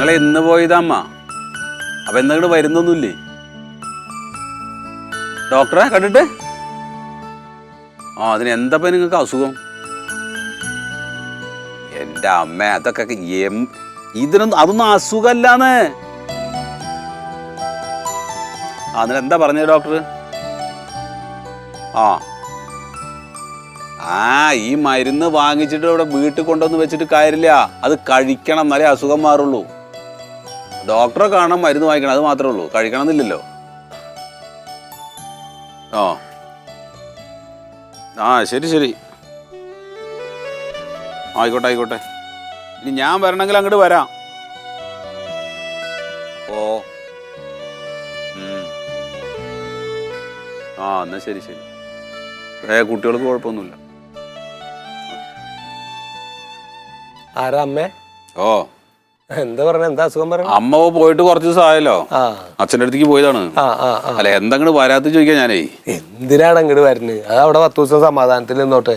നിങ്ങൾ ഇന്ന് പോയതമ്മ. അപ്പൊ എന്തെങ്കിലും വരുന്നൊന്നുമില്ലേ ഡോക്ടറെ കണ്ടിട്ട്? അതിന് എന്താ നിങ്ങൾക്ക് അസുഖം? എന്റെ അമ്മ, അതൊക്കെ ഇതിനൊന്നും അതൊന്നും അസുഖമല്ലാന്ന്. അതിനെന്താ പറഞ്ഞത് ഡോക്ടർ? ഈ മരുന്ന് വാങ്ങിച്ചിട്ട് ഇവിടെ വീട്ടിൽ കൊണ്ടുവന്ന് വെച്ചിട്ട് കാര്യമില്ല. അത് കഴിക്കണം, എന്നാലേ അസുഖം മാറുള്ളൂ. ഡോക്ടറെ കാണാൻ മരുന്ന് വാങ്ങിക്കണം, അത് മാത്രമേ ഉള്ളൂ. കഴിക്കണം എന്നില്ലല്ലോ. ശരി ശരി, ആയിക്കോട്ടെ ആയിക്കോട്ടെ. ഇനി ഞാൻ വരണമെങ്കിൽ അങ്ങോട്ട് വരാം. എന്നാ ശരി ശരി. കുട്ടികൾക്ക് കുഴപ്പമൊന്നുമില്ല. ആരാ അമ്മേ? എന്താ പറഞ്ഞ? എന്താ അസുഖം പറഞ്ഞ? അമ്മ പോയിട്ട് കുറച്ച് ദിവസം ആയല്ലോ. അച്ഛൻ്റെ അടുത്തേക്ക് പോയതാണ്. അല്ല എന്താ അങ്ങോട്ട് വരാത്ത ചോദിക്കാൻ ഞാനേ. എന്തിനാണ് അങ്ങോട്ട് വരുന്നത്? അത് അവിടെ 10 ദിവസം സമാധാനത്തിൽ നിന്നോട്ടെ.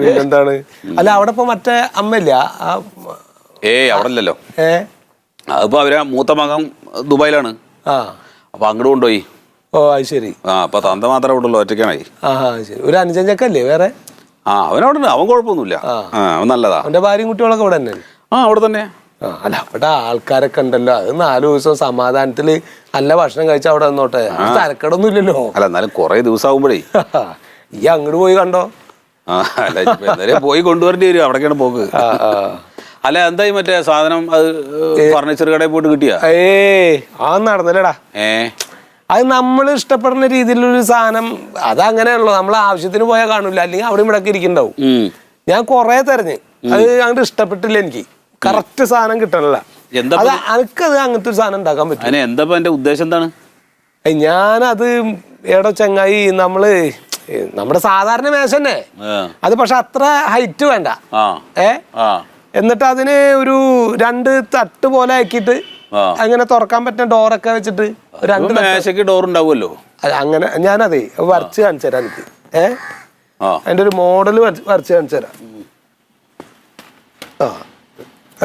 പിന്നെന്താണ്? അല്ല അവിടെ ഇപ്പൊ മറ്റേ അമ്മയില്ല? അവിടെ ഇല്ലല്ലോ. അതിപ്പോ അവരെ മൂത്ത മകൻ ദുബായിലാണ്. അപ്പൊ അങ്ങോട്ട് കൊണ്ടുപോയി. അത് ശരി. അപ്പൊ തന്ത മാത്രമേ ഇവിടെ ഉള്ളൂ, ഒറ്റയ്ക്കാണേ. ശരി. ഒരു അനുജഞ്ചക്കല്ലേ വേറെ? അവനവിടെ ഉണ്ട്. അവൻ കുഴപ്പമൊന്നുമില്ല, അവൻ നല്ലതാ. അവന്റെ ഭാര്യയും കുട്ടികളൊക്കെ ഇവിടെ തന്നെ? അവിടെ തന്നെ. അല്ല അവിടെ ആൾക്കാരൊക്കെ ഉണ്ടല്ലോ. അത് 4 ദിവസം സമാധാനത്തില് നല്ല ഭക്ഷണം കഴിച്ചാൽ അവിടെ നിന്നോട്ടെ. തരക്കടൊന്നും ഇല്ലല്ലോ. അല്ല എന്നാലും കൊറേ ദിവസം ആകുമ്പോഴേ ഈ അങ്ങോട്ട് പോയി കണ്ടോ? പോയി കൊണ്ടുവരേണ്ടി വരും. അവിടേക്കാണ് പോക്ക്. അല്ല എന്തായി മറ്റേ സാധനം? അത് ഫർണിച്ചർ കടയിൽ പോയിട്ട് കിട്ടിയാ? നടന്നില്ലടാ. അത് നമ്മൾ ഇഷ്ടപ്പെടുന്ന രീതിയിലൊരു സാധനം അതങ്ങനെയുള്ളൂ. നമ്മൾ ആവശ്യത്തിന് പോയാൽ കാണൂല, അല്ലെങ്കിൽ അവിടെ ഇവിടെ ഇരിക്കണ്ടാവും. ഞാൻ കൊറേ തെരഞ്ഞ്, അത് അങ്ങോട്ട് ഇഷ്ടപ്പെട്ടില്ല. എനിക്ക് കറക്റ്റ് സാധനം കിട്ടണല്ല. അത് എനിക്കത് അങ്ങനത്തെ ഒരു സാധനം ഉണ്ടാക്കാൻ പറ്റും. എന്താ എന്റെ ഉദ്ദേശം എന്താണ്? ഞാനത് ഏടോ ചങ്ങായി, നമ്മുടെ സാധാരണ മേശ തന്നെ, അത് പക്ഷെ അത്ര ഹൈറ്റ് വേണ്ട. എന്നിട്ട് അതിന് ഒരു 2 തട്ട് പോലെ ആക്കിയിട്ട് അങ്ങനെ തുറക്കാൻ പറ്റുന്ന ഡോറൊക്കെ വെച്ചിട്ട് 2 മേശക്ക് ഡോർ ഉണ്ടാവുമല്ലോ. അങ്ങനെ ഞാനതേ വരച്ച് കാണിച്ചു തരാം. എനിക്ക് അതിന്റെ ഒരു മോഡല് വരച്ച് കാണിച്ചു തരാം.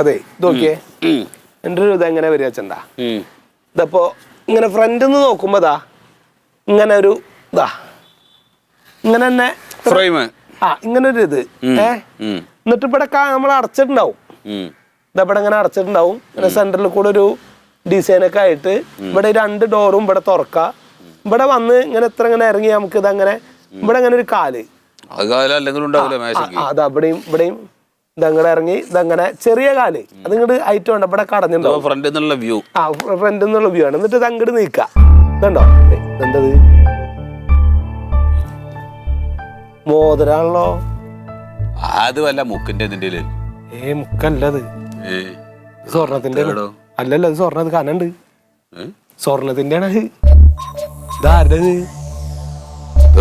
അതെ, ഇത് നോക്കിയേ. എൻ്റെ ഒരു ഇതെങ്ങനെ വരിക വെച്ചണ്ടാ. ഇതപ്പോ ഇങ്ങനെ ഫ്രണ്ടിൽ നിന്ന് നോക്കുമ്പോ ഇങ്ങനെ ഒരു ഇങ്ങനെ തന്നെ ഇങ്ങനെ ഒരു ഇത്. എന്നിട്ട് ഇവിടെ നമ്മൾ അടച്ചിട്ടുണ്ടാവും. ഇതവിടെ ഇങ്ങനെ അടച്ചിട്ടുണ്ടാവും. പിന്നെ സെന്ററിൽ കൂടെ ഒരു ഡിസൈനൊക്കെ ആയിട്ട് ഇവിടെ 2 ഡോറും ഇവിടെ തുറക്കാം. ഇവിടെ വന്ന് ഇങ്ങനെ ഇങ്ങനെ ഇറങ്ങി നമുക്ക് ഇതങ്ങനെ ഇവിടെ അങ്ങനെ ഒരു കാല് അതവിടെയും ഇവിടെയും ഇതങ്ങനെ ഇറങ്ങി ഇതങ്ങനെ ചെറിയ കാല് അതിങ്ങോട്ട് ഹൈറ്റ് വേണ്ട. ഇവിടെ കടഞ്ഞിട്ടുണ്ടാവും. ഫ്രണ്ടിൽ നിന്നുള്ള വ്യൂ ആണ്. എന്നിട്ട് ഇത് അങ്ങോട്ട് നീക്കാം. ഇതുണ്ടോ? എന്തത് മോതിരാണല്ലോ. അത് വല്ല മുക്കിന്റെ മുക്കല്ലത്, സ്വർണത്തിന്റെ. അല്ലല്ലോ, അത് സ്വർണ്ണ. കനുണ്ട്, സ്വർണത്തിന്റെ ആണ്. ഇതാരുടേത്?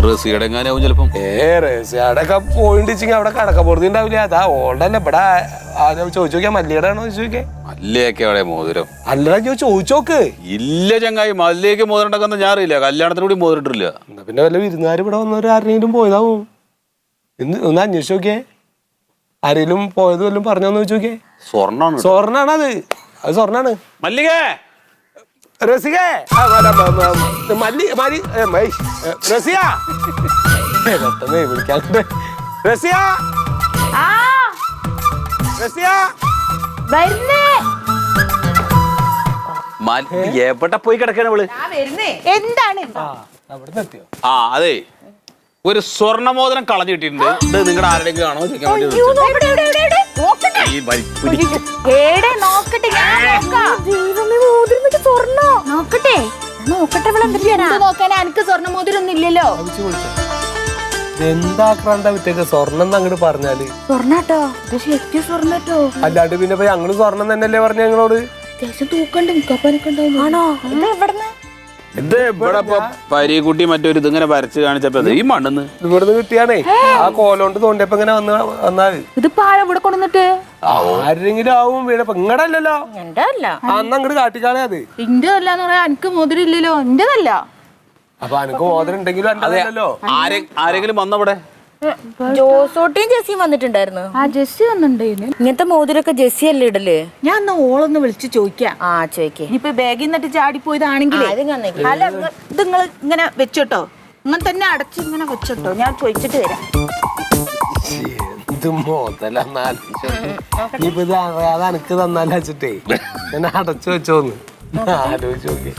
റസിയാടൊക്കെ പോയിണ്ടെങ്കിൽ അവിടെ കടക്കപ്പുറത്തി ഉണ്ടാവില്ല. അതാ ഓൾഡല്ലേ. ഇവിടെ ചോദിച്ചു നോക്കിയാ മല്ലിയുടെ ആണോ ചോദിച്ചോക്കെ. മല്ലിയൊക്കെ മോതിരം അല്ലടാ, ചോദിച്ചോക്ക്. ഇല്ല ചങ്ങായി, മല്ലിയൊക്കെ മോതിരം ഉണ്ടാക്കുന്ന ഞാൻ അറിയില്ല. കല്യാണത്തിനൂടി മോതിരിട്ടില്ല. പിന്നെ വല്ല വിരുന്നുകാർ ഇവിടെ വന്നവർ ആരെങ്കിലും പോയതാവും. ഒന്ന് അന്വേഷിച്ച് നോക്കിയേ. ആരെങ്കിലും പോയത് വല്ലതും പറഞ്ഞോന്ന് ചോദിച്ചോക്കെ. സ്വർണ്ണാണത്. അത് സ്വർണ്ണാണ്. മല്ലിക, റസിക, റസിയ വിളിക്കാറുണ്ട്. റസിയ, റസിയ എവിടെ പോയി കിടക്കണ ഇവള്? എന്താണ്? അതെ, ഒരു സ്വർണ്ണമോതിരം കളഞ്ഞു കിട്ടിയിട്ടുണ്ട്. ഇത് നിങ്ങളുടെ ആരുടെയെങ്കിലും ആണോ ചോദിക്കാൻ വേണ്ടി. എനിക്ക് സ്വർണ്ണമോതിരൊന്നും ഇല്ലല്ലോ. എന്താക്രാന്താ വിറ്റേക്ക് സ്വർണ്ണം അങ്ങോട്ട് പറഞ്ഞാല്? സ്വർണ്ണാട്ടോ, സ്വർണ്ണട്ടോ. അല്ലാണ്ട് പിന്നെ ഞങ്ങള് സ്വർണ്ണം തന്നെയല്ലേ പറഞ്ഞ ഞങ്ങളോട്. അത്യാവശ്യം തൂക്കണ്ട്, ആണോ? ഇത് എവിടെന്ന്? ഇത് ഇവിടെ പരീക്കുട്ടി മറ്റൊരു ഇതിങ്ങനെ വരച്ച് കാണിച്ചപ്പോ ഈ മണ്ണെന്ന് ഇവിടുന്ന് കിട്ടിയാണേ. ആ കോലോണ്ട് തോണ്ടിയപ്പോ ഇങ്ങനെ വന്നാല് ഇതിപ്പോ ആരാ ഇവിടെ കൊണ്ടുവന്നിട്ട്? ആരെങ്കിലും ആവും വീണപ്പോ. ഇങ്ങടല്ലോ, എന്റെ അല്ല. അന്ന് അങ്ങോട്ട് കാട്ടിക്കാളെ. അത് ഇന്റെ അല്ലാന്ന് പറയാ. എനിക്ക് മോതിരം ഇല്ലല്ലോ, എന്റേതല്ല. അപ്പൊ എനിക്ക് മോതിരം ഉണ്ടെങ്കിലും അല്ലല്ലോ. ആരെങ്കിലും വന്നവിടെ ജോസോട്ടിയും ജെസ്സിയും വന്നിട്ടുണ്ടായിരുന്നു. ആ ജെസ്സി വന്നിട്ടുണ്ടായിരുന്നു. ഇങ്ങനത്തെ മോതിരൊക്കെ ജെസ്സി അല്ലേ ഇടല്? ഞാൻ എന്നാ ഓളൊന്ന് വിളിച്ച് ചോദിക്കാം. ആ ചോദിക്കേ. ഇനിയിപ്പൊ ബാഗിൽ നിന്നിട്ട് ചാടിപ്പോയതാണെങ്കിൽ അല്ല, ഇത് നിങ്ങൾ ഇങ്ങനെ വെച്ചോട്ടോ, ഇങ്ങനെ തന്നെ അടച്ച് ഇങ്ങനെ വെച്ചോട്ടോ, ഞാൻ ചോദിച്ചിട്ട് വരാം. ഇത് ഇനിയിപ്പോ ഇത് അറിയാതെ അനക്ക് തന്നാലും വെച്ചിട്ടേ ഞാൻ അടച്ചു വെച്ചോന്ന് ആലോചിച്ച് നോക്കി.